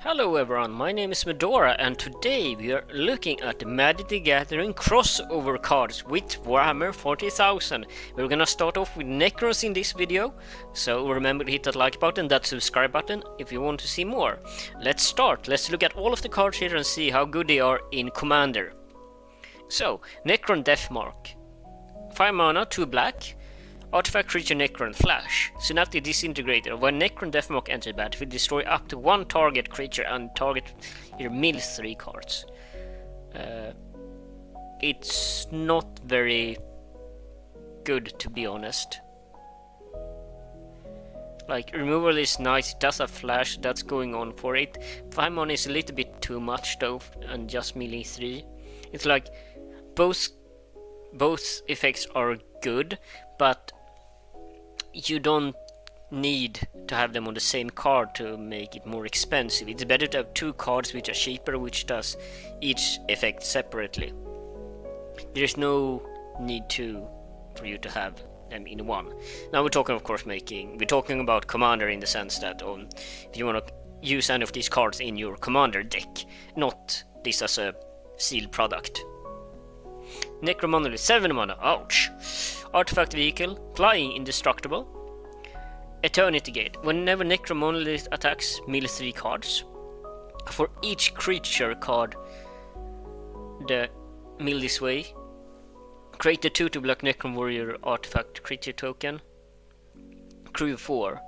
Hello everyone, my name is Mudora and today we are looking at the Magic the Gathering crossover cards with Warhammer 40,000. We're gonna start off with Necrons in this video, so remember to hit that like button, that subscribe button if you want to see more. Let's start, let's look at all of the cards here and see how good they are in Commander. So, Necron Deathmark. 5 mana, 2 black. Artifact creature Necron Flash. Synaptic Disintegrator. When Necron Deathmark enters the battlefield, destroy up to one target creature and target your mill 3 cards. It's not very good, to be honest. Like, removal is nice, it does have flash, that's going on for it. 5 mana is a little bit too much though, and just milling 3. It's like, both effects are good, but you don't need to have them on the same card to make it more expensive. It's better to have 2 cards which are cheaper, which does each effect separately. There's no need for you to have them in one. Now we're talking, of course, we're talking about Commander in the sense that if you want to use any of these cards in your Commander deck, not this as a sealed product. Necromonolith, 7 mana, ouch. Artifact Vehicle, Flying Indestructible. Eternity Gate, whenever Necromonolith attacks, mill 3 cards. For each creature card the mill this way, create a 2/2 black Necron Warrior artifact creature token. Crew 4.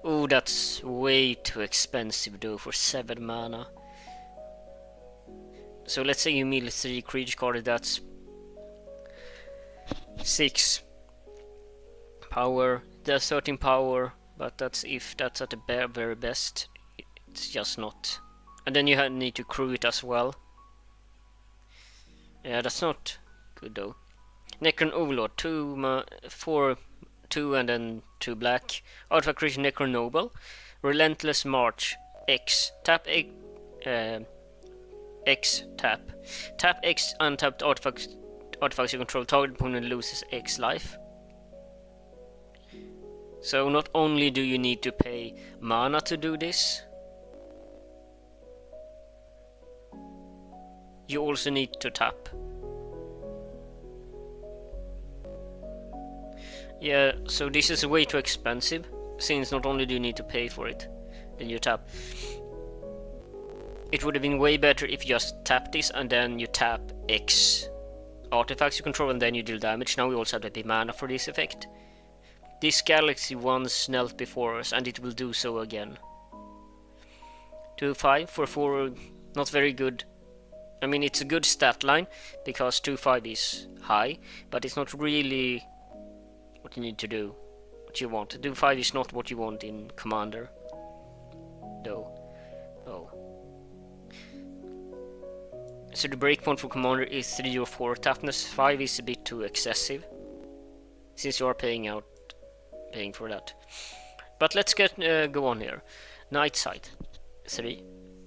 Oh, that's way too expensive though for 7 mana. So let's say you mill 3 creature cards, that's 6 power, there's 13 power, but that's if that's at the very best. It's just not. And then you need to crew it as well. Yeah, that's not good though. Necron Overlord, 4, 2 and then 2 black. Artifact creature Necron Noble. Relentless March, X. Tap X, tap. Tap X untapped artifacts you control, target opponent loses X life. So not only do you need to pay mana to do this, you also need to tap. Yeah, so this is way too expensive, since not only do you need to pay for it, then you tap. It would have been way better if you just tap this and then you tap X artifacts you control and then you deal damage. Now we also have to pay mana for this effect. This galaxy once knelt before us and it will do so again. 2/5 for 4, not very good. I mean, it's a good stat line because 2/5 is high, but it's not really what you need to do, what you want. 2/5 is not what you want in Commander though. Oh. So the breakpoint for Commander is 3 or 4 toughness. 5 is a bit too excessive, since you are paying for that. But let's go on here. Night Sight, 3.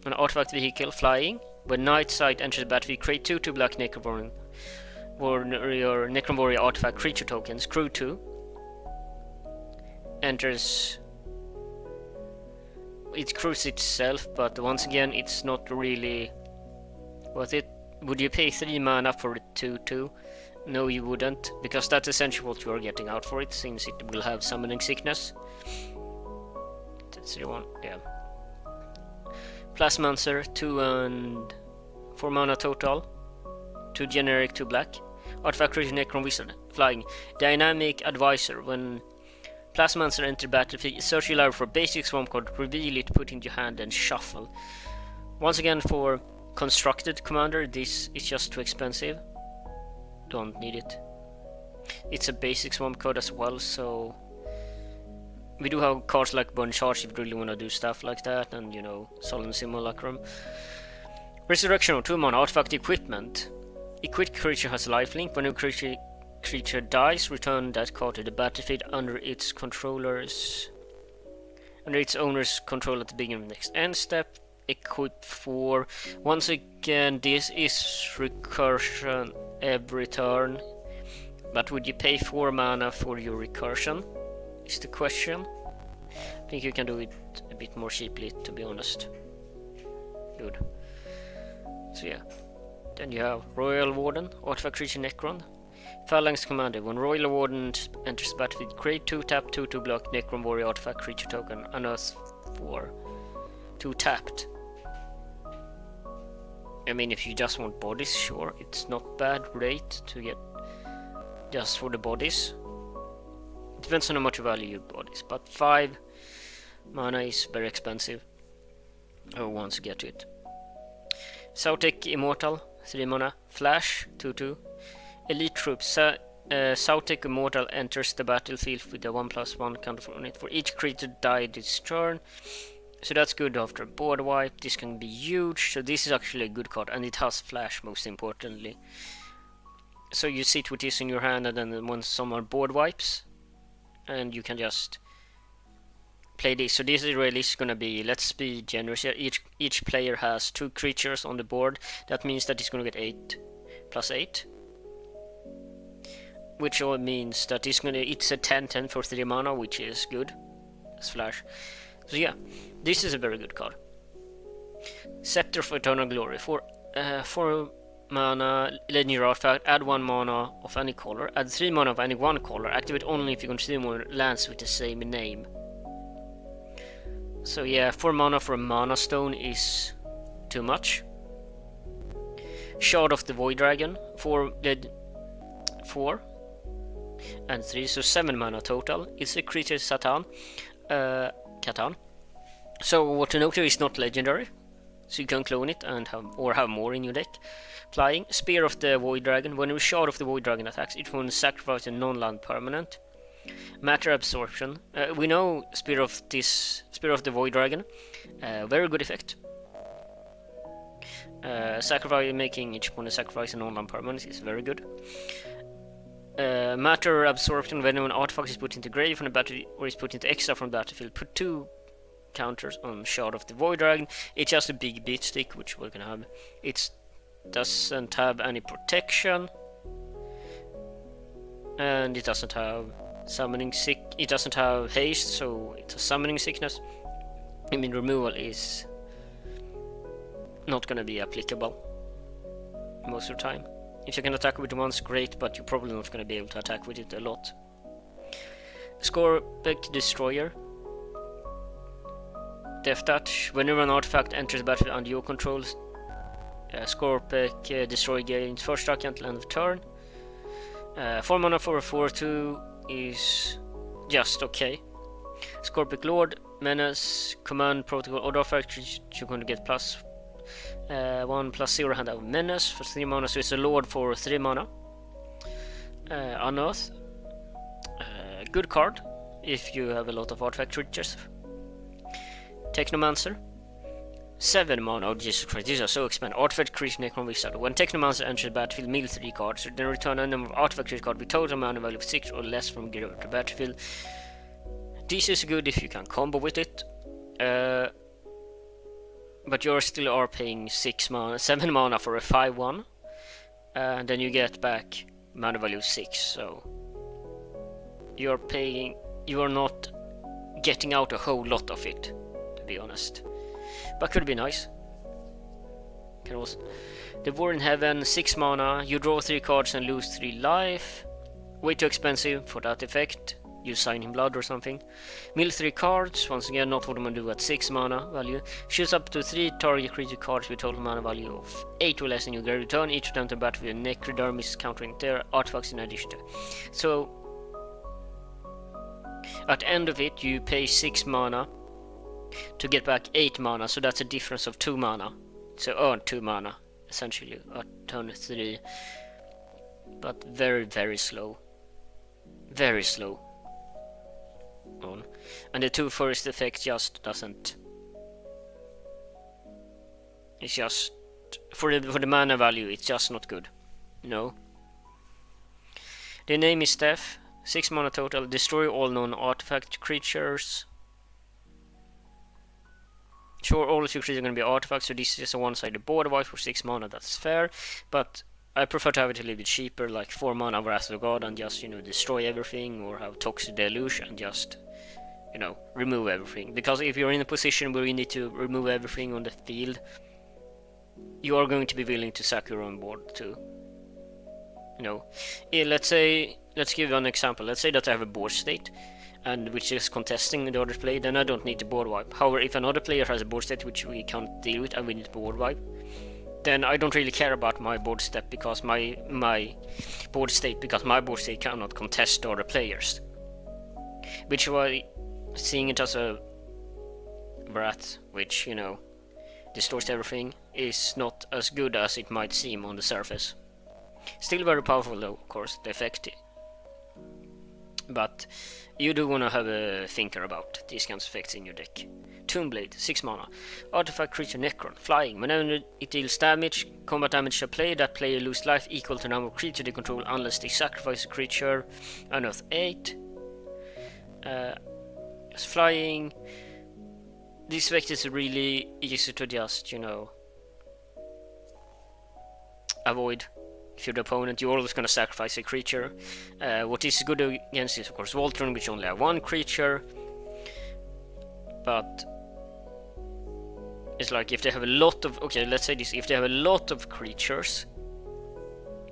An artifact vehicle, flying. When Night Sight enters the battlefield, create 2/2 black Necron Warrior artifact creature tokens. Crew 2. Enters. It crews itself, but once again, it's not really worth it. Would you pay 3 mana for it 2/2? No, you wouldn't, because that's essentially what you are getting out for it, since it will have summoning sickness. That's the one, yeah. Plasmancer, 2 and 4 mana total. 2 generic, 2 black. Artifact creature Necron Wizard, flying. Dynamic Advisor, when Plasmancer enters battlefield, search your library for basic swamp card, reveal it, put it into your hand, and shuffle. Once again, for constructed Commander, this is just too expensive. Don't need it. It's a basic swamp card as well, so we do have cards like Burn Charge if you really want to do stuff like that, and you know, Solemn Simulacrum. Resurrection, 2 mana, artifact equipment. Equipped creature has lifelink. When a creature dies, return that card to the battlefield under its owner's control at the beginning of the next end step. Equip 4. Once again, this is recursion every turn, but would you pay 4 mana for your recursion is the question. I think you can do it a bit more cheaply, to be honest. Good. So yeah. Then you have Royal Warden, artifact creature Necron. Phalanx Commander. When Royal Warden enters the battlefield, create 2-tap 2/2 block Necron Warrior artifact creature token. Unearth 4. 2 tapped. I mean, if you just want bodies, sure, it's not bad rate to get just for the bodies. Depends on how much value you bodies, but 5 mana is very expensive. Once you get to it. Sautek Immortal, 3 mana, Flash, 2/2. Elite Troops, Sautek Immortal enters the battlefield with a 1/1 counter on it. For each creature died this turn. So that's good after a board wipe. This can be huge, so this is actually a good card, and it has Flash most importantly. So you sit with this in your hand, and then when someone board wipes, and you can just play this. So this is really gonna be, let's be generous here, each player has 2 creatures on the board. That means that it's gonna get 8+8. Which all means that it's a 10/10 for 3 mana, which is good. That's Flash. So yeah, this is a very good card. Scepter of Eternal Glory. For 4 mana legendary artifact, add 1 mana of any color, add 3 mana of any one color, activate only if you consider more lands with the same name. So yeah, 4 mana for a mana stone is too much. Shard of the Void Dragon, 4 and 3, so 7 mana total. It's a creature Catan. So what to note here is not legendary, so you can clone it and have more in your deck. Flying, Spear of the Void Dragon. When a Shard of the Void Dragon attacks, it will sacrifice a non-land permanent. Matter Absorption. We know Spear of the Void Dragon. Very good effect. Making each opponent sacrifice a non-land permanent is very good. Matter Absorption. When an artifact is put into grave from the battlefield or is put into exile from the battlefield, put 2 counters on Shard of the Void Dragon. It's just a big beat stick, which we're gonna have. It doesn't have any protection, and it doesn't have summoning sick. It doesn't have haste, so it's a summoning sickness. I mean, removal is not gonna be applicable most of the time. If you can attack with it once, great, but you're probably not gonna be able to attack with it a lot. Scorpic Destroyer. Death Touch. Whenever an artifact enters the battlefield under your control, Scorpic Destroyer gains 1 strike until end of turn. 4 mana for a 4/2 is just okay. Scorpic Lord, Menace, Command Protocol, Order Artifact, you're going to get +1/+0 hand of Menace for 3 mana, so it's a Lord for 3 mana. Unearth. Good card if you have a lot of artifact creatures. Technomancer. 7 mana. Oh Jesus Christ, these are so expensive. Artifact creature Necron Wizard. When Technomancer enters the battlefield, mill 3 cards. Then return a number of artifact creature cards with total mana value of 6 or less from graveyard to battlefield. This is good if you can combo with it. But you still are paying 7 mana for a 5/1. And then you get back mana value 6, so you are not getting out a whole lot of it, to be honest. But could be nice. Can also the War in Heaven, 6 mana, you draw 3 cards and lose 3 life. Way too expensive for that effect. You sign in blood or something. Mill 3 cards, once again not what I'm gonna do at 6 mana value. Shoots up to 3 target creature cards with total mana value of 8 or less in your graveyard. Return each return to battle with a Necrodermis countering their artifacts in addition to. So at the end of it you pay 6 mana to get back 8 mana, so that's a difference of 2 mana. So earn 2 mana essentially at turn 3. But very, very slow. Very slow on. And the 2 first effect just doesn't. It's just for the mana value, it's just not good. No. The name is Steph. 6 mana total. Destroy all non-artifact creatures. Sure, all of your creatures are going to be artifacts, so this is a one-sided border wipe for 6 mana, that's fair. But I prefer to have it a little bit cheaper, like 4 mana Wrath of God, and just, destroy everything, or have Toxic Deluge and just, remove everything. Because if you're in a position where you need to remove everything on the field, you are going to be willing to sack your own board too. You know, let's give an example. Let's say that I have a board state, and which is contesting the other play, then I don't need to board wipe. However, if another player has a board state which we can't deal with and we need to board wipe, then I don't really care about my board state because my board state cannot contest the other players. Which is why seeing it as a brat, which, you know, distorts everything, is not as good as it might seem on the surface. Still very powerful though, of course, the effect. But you do want to have a thinker about these kinds of effects in your deck. Toonblade, 6 mana. Artifact creature Necron, flying. Whenever it deals damage, combat damage to a player, that player loses life equal to the number of creatures they control unless they sacrifice a creature. Unearth 8. It's flying. This effect is really easy to just, you know, avoid. If you're the opponent, you're always going to sacrifice a creature. What is good against is, of course, Voltron, which only have one creature. But it's like if they have a lot of... Okay, let's say this. If they have a lot of creatures,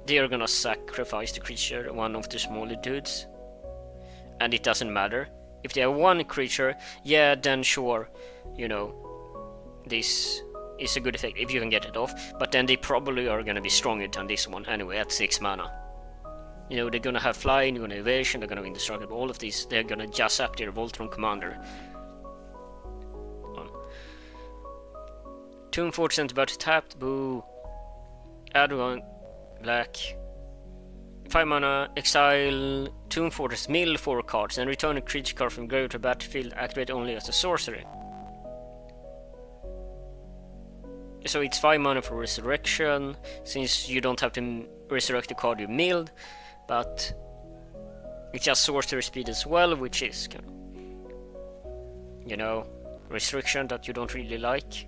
they are going to sacrifice the creature, one of the smaller dudes. And it doesn't matter. If they have one creature, yeah, then sure, you know, this is a good effect if you can get it off, but then they probably are gonna be stronger than this one anyway at 6 mana. You know, they're gonna have flying, they're gonna have evasion, they're gonna have indestructible, all of these, they're gonna just up their Voltron commander. Tomb Fortress about tapped, boo. Add one, black. 5 mana, exile Tomb Fortress, mill 4 cards, and return a creature card from graveyard to battlefield, activate only as a sorcery. So it's 5 mana for resurrection, since you don't have to resurrect the card you milled, but it's just sorcery speed as well, which is kind of, you know, restriction that you don't really like.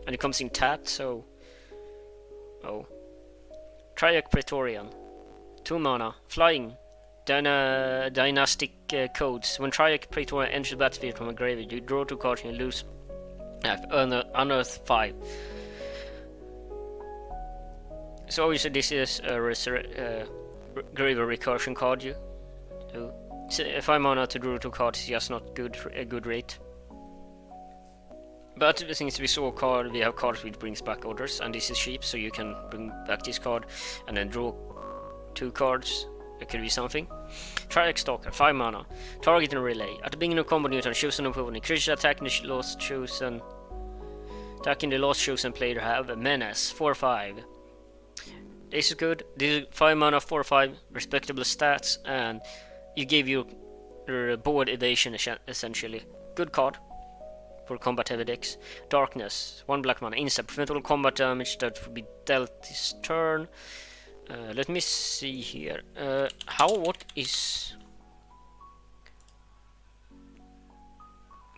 And it comes in tapped, so... Oh. Triac Praetorian. 2 mana, flying. Dynastic codes. When Triac Praetorian enters the battlefield from a graveyard, you draw 2 cards and you lose Unearth 5. So obviously this is a graveyard recursion card you do. So 5 mana to draw 2 cards is just not a good rate. But since we saw a card, we have cards which brings back orders, and this is cheap, so you can bring back this card and then draw 2 cards. It could be something. Triac Stalker, 5 mana. Target and relay. At the beginning of combat, you can choose an opponent. Creature attacking the last chosen. Attacking the last chosen player have a menace, 4/5. This is good. This is 5 mana, 4/5, respectable stats, and you give your board evasion essentially. Good card for combat heavy decks. Darkness, 1 black mana, instant, prevent all combat damage that will be dealt this turn. Let me see here. What is...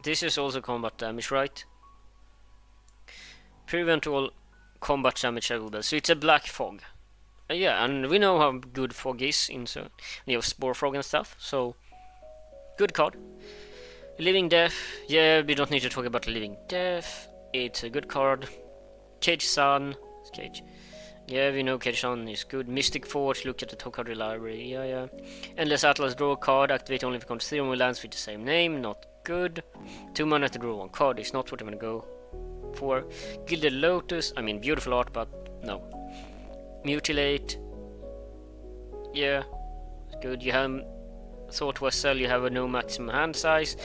This is also combat damage, right? Prevent all combat damage available. So it's a black fog. Yeah, and we know how good fog is in you know, spore fog and stuff. So good card. Living Death. Yeah, we don't need to talk about Living Death. It's a good card. Cage Sun. Cage. Yeah, we know Cage Sun is good. Mystic Forge. Look at the top card library. Yeah. Endless Atlas. Draw a card. Activate only if it comes 0 lands with the same name. Not good. 2 mana to draw 1 card is not what I'm gonna go for. Gilded Lotus. I mean, beautiful art, but no. Mutilate. Yeah, good. You have Thought Vessel. You have a no maximum hand size.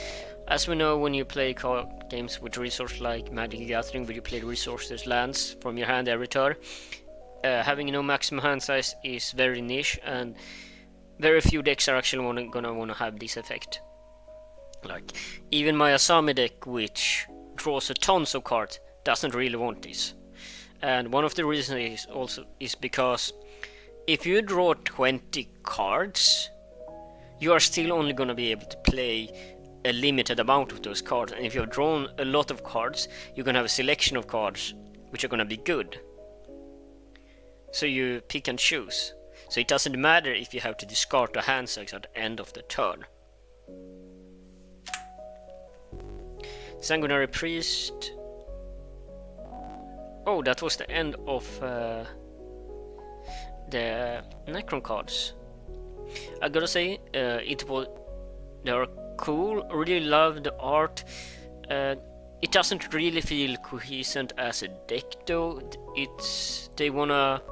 As we know, when you play card games with resources like Magic the Gathering, where you play resources lands from your hand every turn, having no maximum hand size is very niche, and very few decks are actually gonna wanna have this effect. Like even my Asami deck, which draws a tons of cards, doesn't really want this. And one of the reasons is because if you draw 20 cards, you are still only gonna be able to play a limited amount of those cards. And if you have drawn a lot of cards, you're gonna have a selection of cards which are gonna be good. So you pick and choose. So it doesn't matter if you have to discard the hand size at the end of the turn. Sanguinary Priest. Oh, that was the end of the Necron cards. I gotta say, they are cool. Really love the art. It doesn't really feel cohesive as a deck though. They wanna.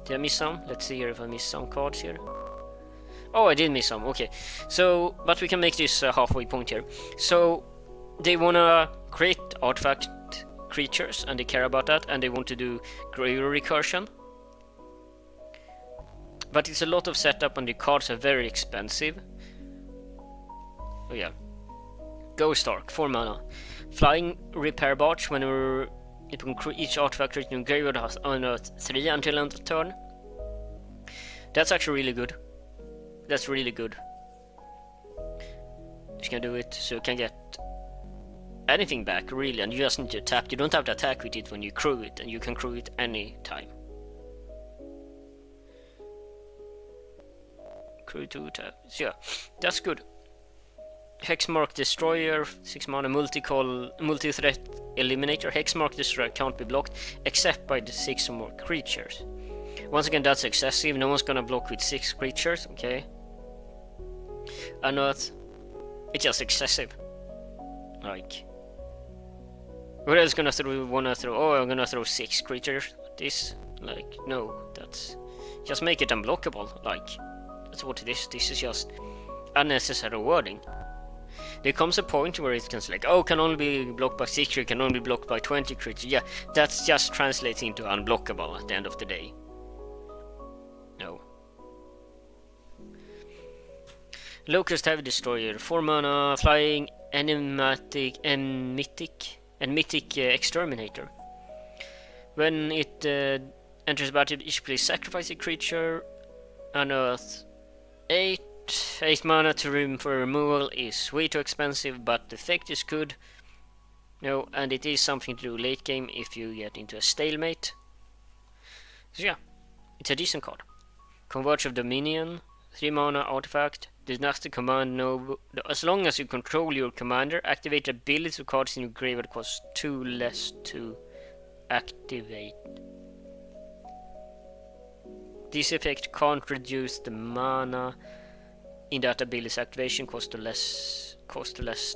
Did I miss some? Let's see here if I missed some cards here. Oh, I did miss some. Okay, so but we can make this a halfway point here. So they wanna create artifact creatures, and they care about that, and they want to do graveyard recursion. But it's a lot of setup, and the cards are very expensive. Oh yeah. Ghost Arc, 4 mana. Flying Repair Barge, whenever it will each artifact created in graveyard has unearthed 3 until end of turn. That's actually really good. That's really good. You can do it so you can get anything back, really, and you just need to tap. You don't have to attack with it when you crew it, and you can crew it any time. Crew 2 tap. So yeah, that's good. Hexmark Destroyer, 6 mana, multi-threat eliminator. Hexmark Destroyer can't be blocked except by the 6 or more creatures. Once again, that's excessive. No one's gonna block with 6 creatures, okay? Unearth. It's just excessive. Like, what else gonna wanna throw? Oh, I'm gonna throw 6 creatures. This, like, no, that's just make it unblockable. Like, that's what it is. This is just unnecessary wording. There comes a point where it can select, oh, can only be blocked by 6 creatures, can only be blocked by 20 creatures. Yeah, that's just translating into unblockable at the end of the day. No. Locust Heavy Destroyer, 4 mana, flying, enigmatic, and mythic exterminator. When it enters battle, each player sacrifice a creature. Unearth 8 mana to room for removal is way too expensive, but the effect is good. No, and it is something to do late game if you get into a stalemate. So yeah, it's a decent card. Converge of Dominion, 3 mana artifact. Dynastic command, no. As long as you control your commander, activate abilities of cards in your graveyard cost 2 less to activate. This effect can't reduce the mana in that ability's activation cost to less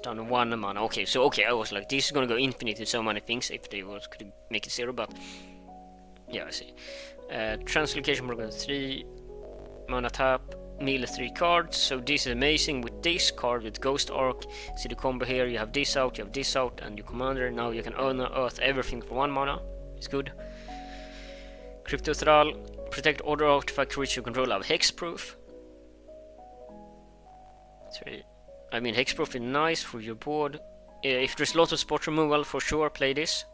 than 1 mana. Okay, so I was like, this is gonna go infinite with so many things if they could make it 0, but yeah, I see. Translocation program 3 mana tap, mill 3 cards. So this is amazing with this card with Ghost Arc. See the combo here, you have this out, and your commander. Now you can unearth everything for 1 mana. It's good. Crypto Thrall, protect other artifact creatures you control have hexproof. I mean, hexproof is nice for your board. If there's a lot of spot removal, for sure play this.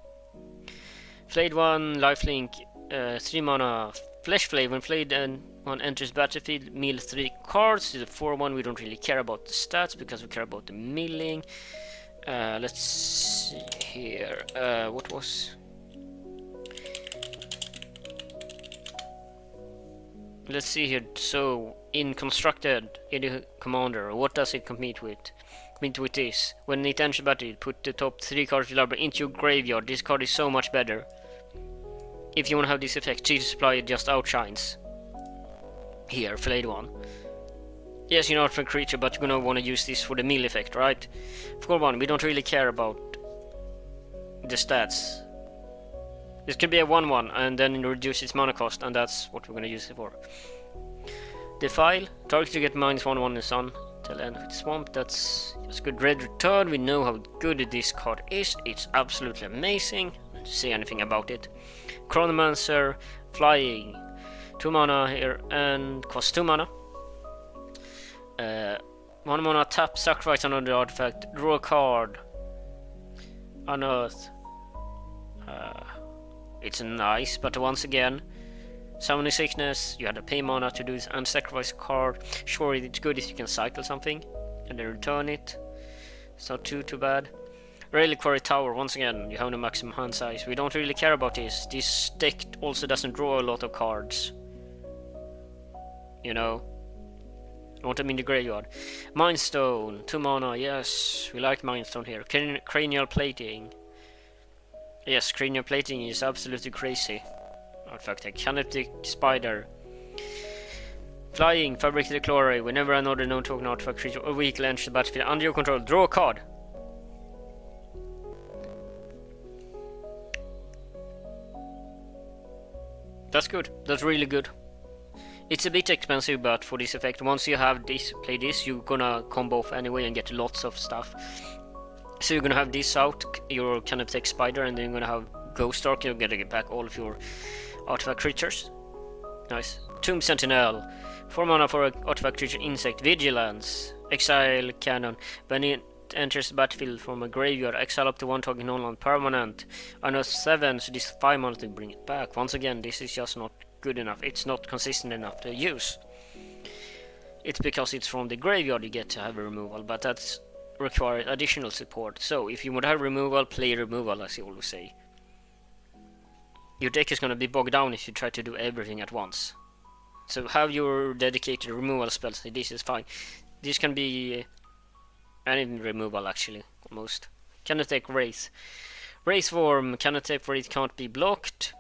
Flayed 1, lifelink, 3 mana Flesh Flay. When Flayed and one enters battlefield, mill 3 cards. It's a 4-1. We don't really care about the stats because we care about the milling. Let's see here. What was? Let's see here. So in constructed commander, what does it compete with? Compete with this. When it enters battle, put the top 3 cards of your library into your graveyard. This card is so much better. If you want to have this effect, cheat supply just outshines. Here, Flayed 1. Yes, you're not for creature, but you're gonna want to use this for the mill effect, right? For 1, we don't really care about the stats. This could be a 1-1 and then reduce its mana cost, and that's what we're gonna use it for. Defile, target to get -1/1 in the sun till end of its swamp. That's just good. Red Return, we know how good this card is. It's absolutely amazing. Don't say anything about it. Chronomancer, flying, 2 mana here and costs 2 mana. 1 mana tap, sacrifice another artifact, draw a card, unearth. It's nice, but once again, summoning sickness, you had to pay mana to do this and sacrifice a card. Sure, it's good if you can cycle something and then return it. It's not too bad. Reliquary Tower, once again, you have no maximum hand size. We don't really care about this. This deck also doesn't draw a lot of cards. You know? I want them in the graveyard. Mindstone, 2 mana, yes, we like Mindstone here. Cranial Plating. Yes, cranial plating is absolutely crazy. Artifact tech. Kinetic spider. Flying, fabricated chloride. Whenever another known token artifact creature or vehicle enters the battlefield under your control, draw a card. That's good. That's really good. It's a bit expensive, but for this effect, once you have this, play this, you're gonna combo off anyway and get lots of stuff. So you're gonna have this out, your Kinetic Spider, and then you're gonna have Ghost Arc, you're gonna get back all of your artifact creatures. Nice. Tomb Sentinel. 4 mana for an artifact creature, insect, vigilance, exile cannon. When it enters the battlefield from a graveyard, exile up to 1 token non-land permanent. I know 7, so this 5 mana to bring it back. Once again, this is just not good enough. It's not consistent enough to use. It's because it's from the graveyard you get to have a removal, but that's requires additional support. So if you want to have removal, play removal, as you always say. Your deck is going to be bogged down if you try to do everything at once. So have your dedicated removal spells. This is fine. This can be any removal actually, almost. Kinetic Wraith. Wraith form, Kinetic Wraith can't be blocked.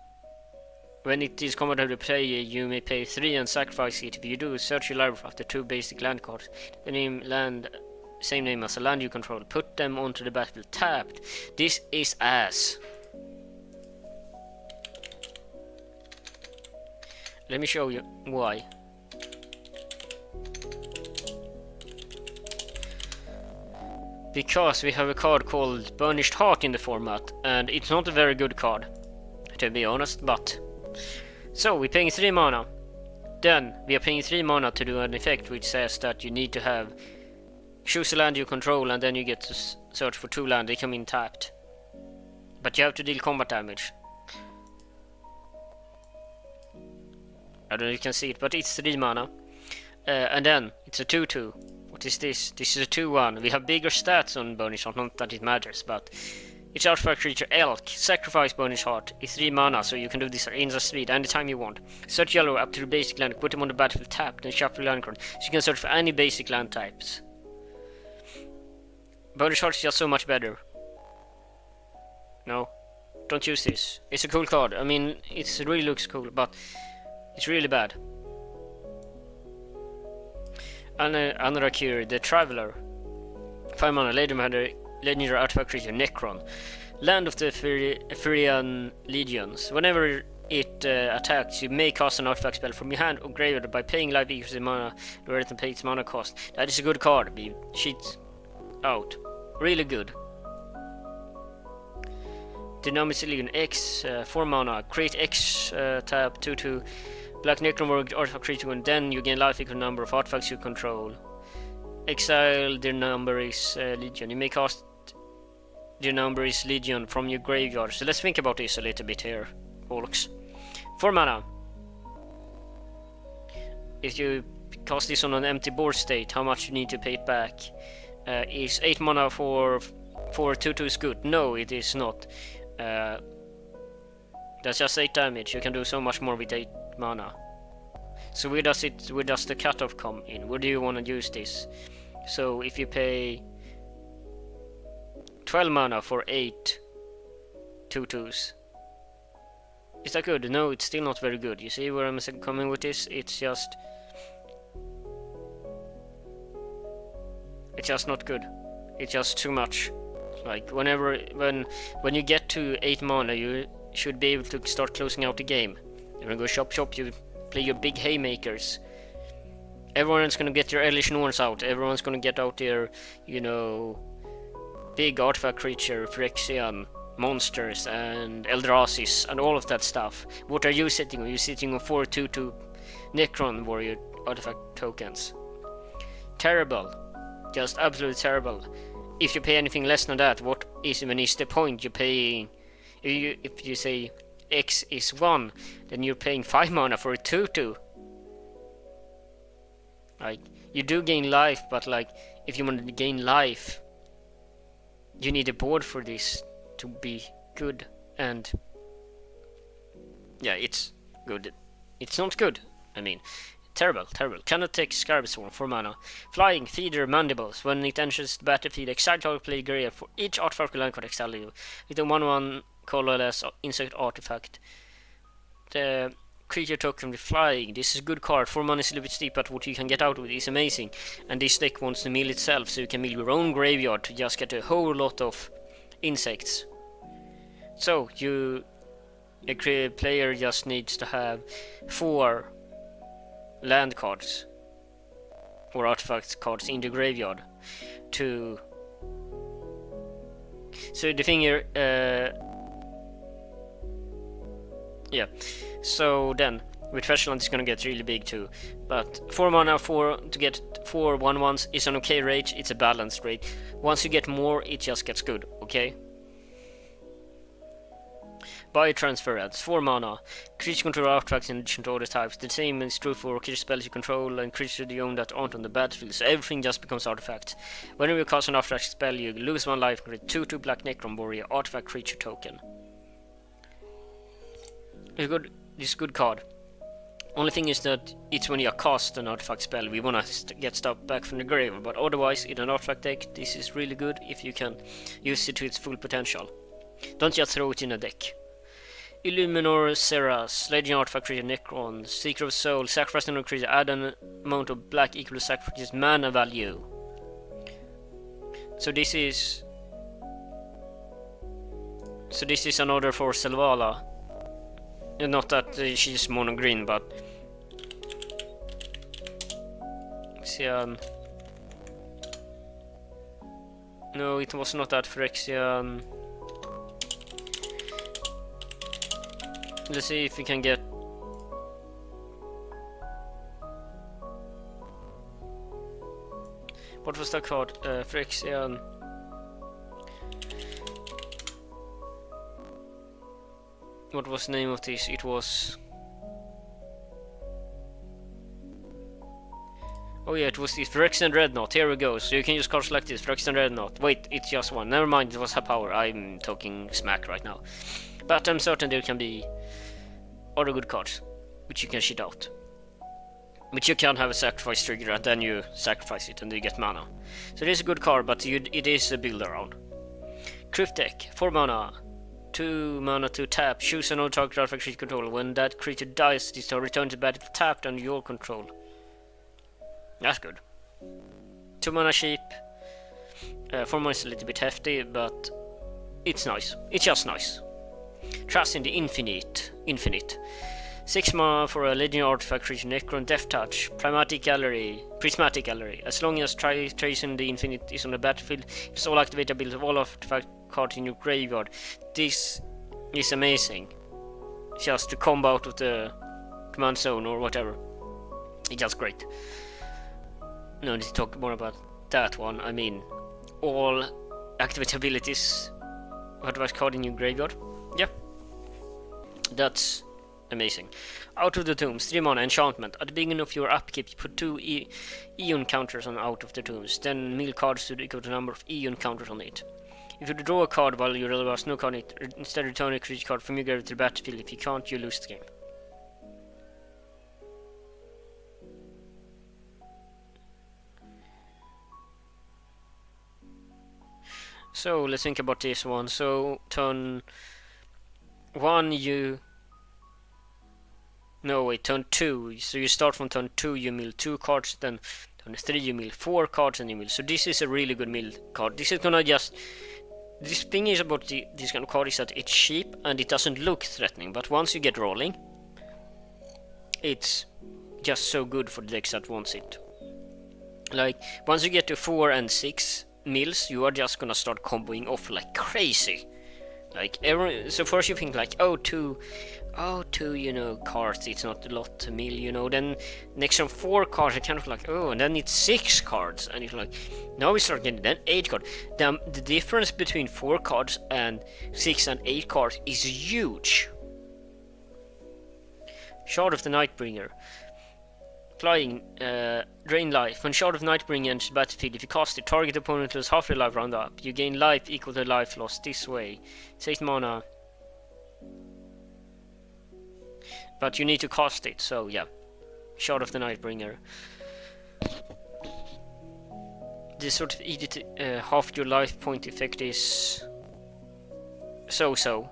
When it is combat of the player, you may pay 3 and sacrifice it. If you do, search your library after 2 basic land cards. The name land, same name as a land you control. Put them onto the battlefield tapped. This is ass. Let me show you why. Because we have a card called Burnished Heart in the format, and it's not a very good card, to be honest, but... So, we're paying 3 mana. Then, we are paying 3 mana to do an effect which says that you need to have... Choose a land you control, and then you get to search for 2 land, they come in tapped. But you have to deal combat damage. I don't know if you can see it, but it's 3 mana. And then, it's a 2-2. What is this? This is a 2-1. We have bigger stats on Burnished Heart, not that it matters, but... Each artifact creature, Elk, sacrifice Burnished Heart. It's 3 mana, so you can do this at instant speed anytime you want. Search yellow up to the basic land, put them on the battlefield tapped, then shuffle land card. So you can search for any basic land types. Burnished Heart is just so much better. No, don't use this. It's a cool card. I mean, it really looks cool, but it's really bad. And another cure, the Traveler. 5 mana, legendary artifact creature, Necron. Land of the Ephrian Legions. Whenever it attacks, you may cast an artifact spell from your hand or graveyard by paying life equals the mana the earth and pay its mana cost. That is a good card. Be cheats out. Really good. Dynamic Legion X, 4 mana, create X tab 2/2 Black Necron Warrior artifact creature, and then you gain life equal number of artifacts you control. Exile their number is Legion. You may cast their number is Legion from your graveyard. So let's think about this a little bit here, folks. 4 mana. If you cast this on an empty board state, how much you need to pay it back? Is 8 mana for 2/2 is good? No, it is not. That's just 8 damage. You can do so much more with 8 mana. So where does the cutoff come in? Where do you want to use this? So if you pay 12 mana for 8 2/2s, is that good? No, it's still not very good. You see where I'm coming with this? It's just not good. It's just too much. Like when you get to 8 mana, you should be able to start closing out the game. You're gonna go shop, you play your big haymakers. Everyone's gonna get their Elvish Norns out. Everyone's gonna get out their, big artifact creature, Phyrexian monsters and Eldrasis and all of that stuff. What are you sitting on? You're sitting on 4 2/2 Necron Warrior artifact tokens. Terrible. Just absolutely terrible. If you pay anything less than that, what is the point? You're paying... If you say X is 1, then you're paying 5 mana for a 2/2. Like, you do gain life, but like, if you want to gain life, you need a board for this to be good, and yeah, it's good. It's not good. I mean, terrible. Kinetic Scarab Swarm, 4 mana. Flying, Feeder, Mandibles. When it enters the battlefield, exile target player graveyard for each artifact land card exile you. With a 1/1 colorless insect artifact. The creature token with flying. This is a good card. 4 mana is a little bit steep, but what you can get out of it is amazing. And this deck wants to mill itself, so you can mill your own graveyard to just get a whole lot of insects. So a player just needs to have 4 land cards or artifact cards in the graveyard to. So the thing here, yeah. So then with Threshold it's gonna get really big too. But 4 mana to get 4 1/1s is an okay rate. It's a balanced rate. Once you get more, it just gets good. Okay. Biotransfer adds 4 mana. Creature control artifacts in addition to other types. The same is true for creature spells you control and creatures you own that aren't on the battlefield, so everything just becomes artifacts. Whenever you cast an artifact spell, you lose 1 life and get 2/2 black Necron warrior artifact creature token. It's good. This is a good card. Only thing is that it's when you cast an artifact spell we wanna get stuff back from the grave, but otherwise in an artifact deck this is really good if you can use it to its full potential. Don't just throw it in a deck. Illuminor Serras, Legend Artifact creature Necrons, Seeker of Soul, sacrifice another creature, add an amount of black equal to sacrifice's mana value. So this is another for Selvala. Not that she's mono green, but Phyrexian. No, it was not that Phyrexian. Let's see if we can get. What was that card? Phyrexian. What was the name of this? It was. Oh yeah, it was this Phyrexian Dreadnought. Here we go. So you can use cards like this. Phyrexian Dreadnought. Wait, it's just one. Never mind, it was her power. I'm talking smack right now. But I'm certain there can be other good cards which you can shit out. Which you can have a sacrifice trigger and then you sacrifice it and you get mana. So this is a good card, but it is a build around. Cryptek, 4 mana. 2 mana to tap. Choose another target artifact creature control. When that creature dies, it is to return to battle tapped under your control. That's good. 2 mana cheap. 4 mana is a little bit hefty, but it's nice. It's just nice. Trust in the infinite. 6 mana for a legendary artifact creature Necron Death Touch. Prismatic Gallery. As long as Tracing the Infinite is on the battlefield, it's all activate abilities of all artifact cards in your graveyard. This is amazing. Just to combo out of the command zone or whatever. It's just great. No need to talk more about that one. I mean, all activate abilities artifact card in your graveyard. Yeah. That's amazing. Out of the Tombs, 3 mana enchantment. At the beginning of your upkeep, you put 2 Eon counters on Out of the Tombs. Then mill cards to equal to the number of Eon counters on it. If you draw a card while you realize no card on it, instead return a creature card from your graveyard to the battlefield. If you can't, you lose the game. So let's think about this one. So turn 1 you. No wait, turn 2. So you start from turn 2, you mill 2 cards, then turn 3 you mill 4 cards and you mill. So this is a really good mill card. This is gonna just. This thing is about this kind of card is that it's cheap and it doesn't look threatening, but once you get rolling, it's just so good for the decks that wants it. Like once you get to 4 and 6 mills, you are just gonna start comboing off like crazy. Like so first you think like two, you know, cards, it's not a lot to mill, you know. Then next on 4 cards, it's kind of like and then it's 6 cards, and it's like now we start getting then 8 cards. The difference between 4 cards and 6 and 8 cards is huge. Shard of the Nightbringer. Flying, drain life. When Shard of Nightbringer enters the battlefield, if you cast it, target opponent loses half your life round up. You gain life equal to life lost this way. 6 mana. But you need to cast it, so yeah. Shard of the Nightbringer. This sort of half your life point effect is so-so.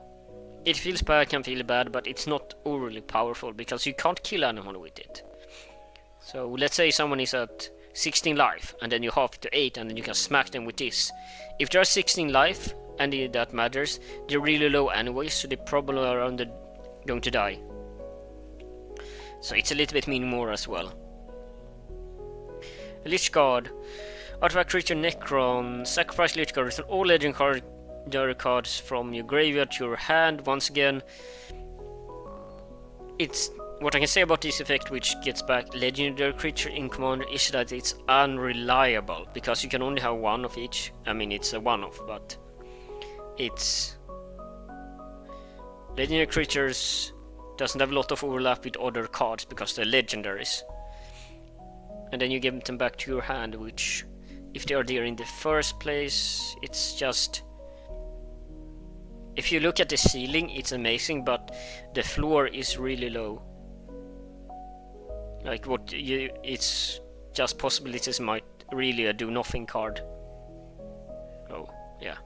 It feels bad, can feel bad, but it's not overly powerful because you can't kill anyone with it. So let's say someone is at 16 life and then you half it to 8 and then you can smack them with this. If they're 16 life, and that matters, they're really low anyway, so they probably are going to die. So it's a little bit mean more as well. Lich Guard. Artifact creature Necron. Sacrifice Lich Guard. Return all legendary cards from your graveyard to your hand. Once again, it's what I can say about this effect, which gets back legendary creature in Commander, is that it's unreliable because you can only have one of each. I mean, it's a one-off, but it's legendary creatures doesn't have a lot of overlap with other cards because they're legendaries. And then you give them back to your hand, which, if they are there in the first place, it's just... If you look at the ceiling, it's amazing, but the floor is really low. Like, it's just possibilities might really a do-nothing card. Oh, yeah.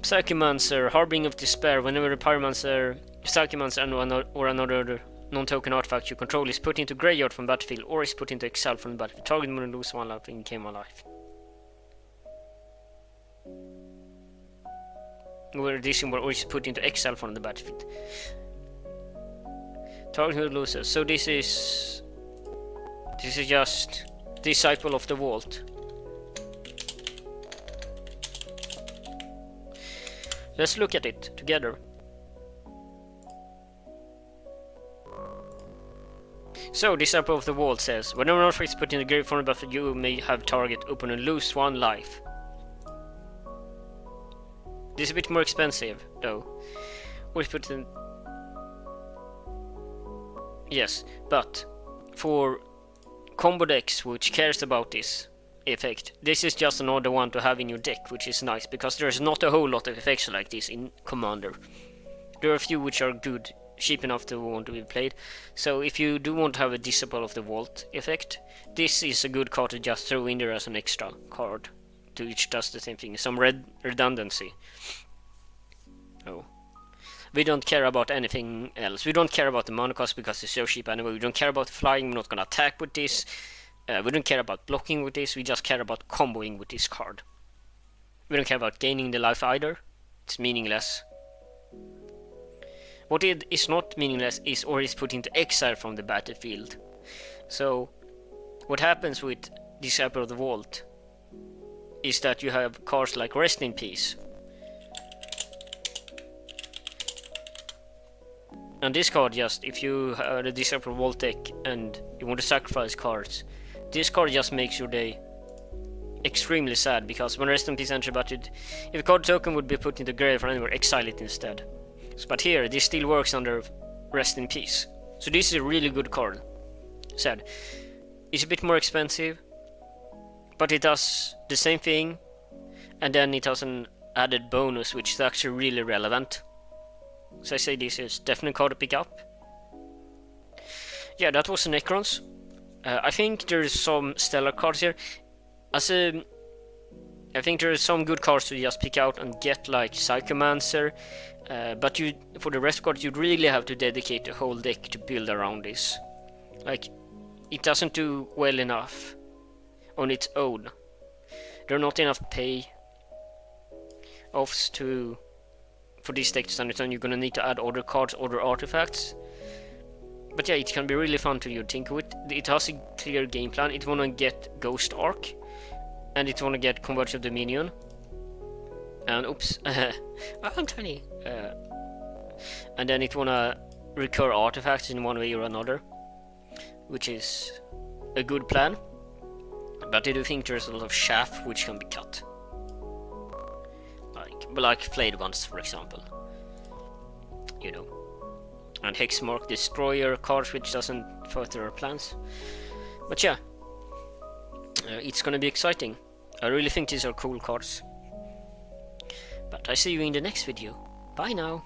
Psychomancer, Harbinger of Despair. Whenever a Pyromancer, Psychomancer or another non-token artifact you control is put into graveyard from battlefield or is put into exile from the battlefield, target will lose 1 life and gain 1 life. Or this or is put into exile from the battlefield. Target will lose. So this is just Disciple of the Vault. Let's look at it together. So, Disciple of the Vault says, whenever an artifact is put in the grave from the battlefield, you may have target open and lose 1 life. This is a bit more expensive, though. Or put in... Yes, but for combo decks which cares about this effect, this is just another one to have in your deck, which is nice, because there's not a whole lot of effects like this in Commander. There are a few which are good, cheap enough to want to be played, so if you do want to have a Disciple of the Vault effect, this is a good card to just throw in there as an extra card, which does the same thing, some redundancy. Oh. We don't care about anything else. We don't care about the mana cost because it's so cheap anyway. We don't care about flying, we're not gonna attack with this. We don't care about blocking with this, we just care about comboing with this card. We don't care about gaining the life either. It's meaningless. What it is not meaningless is or is put into exile from the battlefield. So, what happens with Disciple of the Vault is that you have cards like Rest in Peace. And this card, just if you have a Disciple of the Vault deck and you want to sacrifice cards, this card just makes your day extremely sad, because when Rest in Peace enters battle, if a card token would be put into the grave or anywhere, exile it instead. But here, this still works under Rest in Peace. So this is a really good card. Sad. It's a bit more expensive, but it does the same thing, and then it has an added bonus which is actually really relevant. So I say this is definitely a card to pick up. Yeah, that was the Necrons. I think there's some stellar cards here. I think there are some good cards to just pick out and get, like Psychomancer. But for the rest cards, you'd really have to dedicate the whole deck to build around this. Like, it doesn't do well enough on its own. There are not enough pay-offs for this deck to stand its own. You're gonna need to add other cards, other artifacts. But yeah, it can be really fun to tinker with. It has a clear game plan. It wanna get Ghost Arc, and it wanna get Converge of Dominion. And oops, I'm tiny. And then it wanna recur artifacts in one way or another, which is a good plan. But I do think there's a lot of chaff which can be cut, like flayed ones, for example. You know, and Hexmark Destroyer cards, which doesn't further our plans. But yeah, it's gonna be exciting. I really think these are cool cards. But I see you in the next video. Bye now.